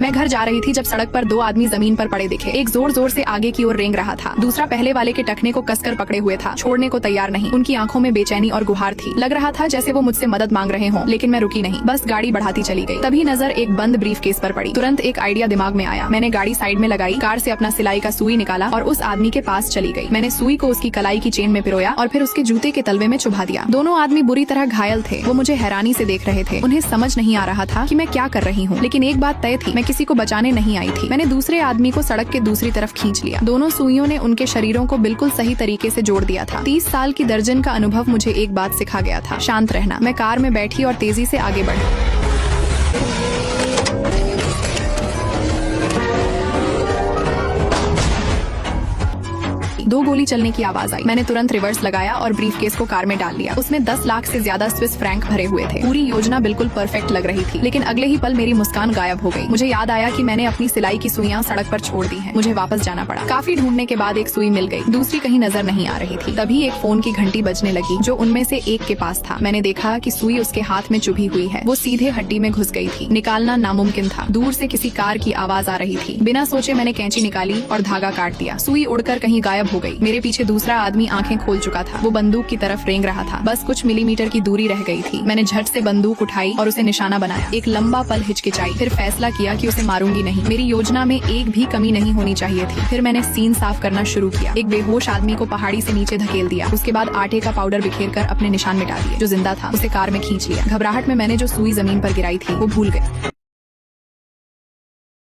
मैं घर जा रही थी जब सड़क पर दो आदमी जमीन पर पड़े दिखे। एक जोर जोर से आगे की ओर रेंग रहा था, दूसरा पहले वाले के टखने को कसकर पकड़े हुए था, छोड़ने को तैयार नहीं। उनकी आंखों में बेचैनी और गुहार थी। लग रहा था जैसे वो मुझसे मदद मांग रहे हों, लेकिन मैं रुकी नहीं, बस गाड़ी बढ़ाती चली गई। तभी नजर एक बंद ब्रीफ केस पर पड़ी। तुरंत एक आइडिया दिमाग में आया। मैंने गाड़ी साइड में लगाई, कार से अपना सिलाई का सुई निकाला और उस आदमी के पास चली गई। मैंने सुई को उसकी कलाई की चेन में पिरोया और फिर उसके जूते के तलवे में चुभा दिया। दोनों आदमी बुरी तरह घायल थे। वो मुझे हैरानी से देख रहे थे। उन्हें समझ नहीं आ रहा था कि मैं क्या कर रही हूँ, लेकिन एक बात तय थी, मैं किसी को बचाने नहीं आई थी। मैंने दूसरे आदमी को सड़क के दूसरी तरफ खींच लिया। दोनों सुइयों ने उनके शरीरों को बिल्कुल सही तरीके से जोड़ दिया था। 30 साल की दर्जन का अनुभव मुझे एक बात सिखा गया था, शांत रहना। मैं कार में बैठी और तेजी से आगे बढ़ी। दो गोली चलने की आवाज आई। मैंने तुरंत रिवर्स लगाया और ब्रीफकेस को कार में डाल लिया। उसमें 10 लाख से ज्यादा स्विस फ्रैंक भरे हुए थे। पूरी योजना बिल्कुल परफेक्ट लग रही थी, लेकिन अगले ही पल मेरी मुस्कान गायब हो गई। मुझे याद आया कि मैंने अपनी सिलाई की सुइयां सड़क पर छोड़ दी हैं। मुझे वापस जाना पड़ा। काफी ढूंढने के बाद एक सुई मिल गई, दूसरी कहीं नजर नहीं आ रही थी। तभी एक फोन की घंटी बजने लगी, जो उनमें से एक के पास था। मैंने देखा कि सुई उसके हाथ में चुभी हुई है। वो सीधे हड्डी में घुस गई थी। निकालना नामुमकिन था। दूर से किसी कार की आवाज आ रही थी। बिना सोचे मैंने कैंची निकाली और धागा काट दिया। सुई उड़कर कहीं गायब हो गई। मेरे पीछे दूसरा आदमी आंखें खोल चुका था। वो बंदूक की तरफ रेंग रहा था। बस कुछ मिलीमीटर की दूरी रह गई थी। मैंने झट से बंदूक उठाई और उसे निशाना बनाया। एक लंबा पल हिचकिचाई, फिर फैसला किया कि उसे मारूंगी नहीं। मेरी योजना में एक भी कमी नहीं होनी चाहिए थी। फिर मैंने सीन साफ करना शुरू किया। एक बेहोश आदमी को पहाड़ी से नीचे धकेल दिया। उसके बाद आटे का पाउडर बिखेर कर अपने निशान मिटा दिए। जो जिंदा था उसे कार में खींच लिया। घबराहट में मैंने जो सुई जमीन पर गिराई थी वो भूल गई।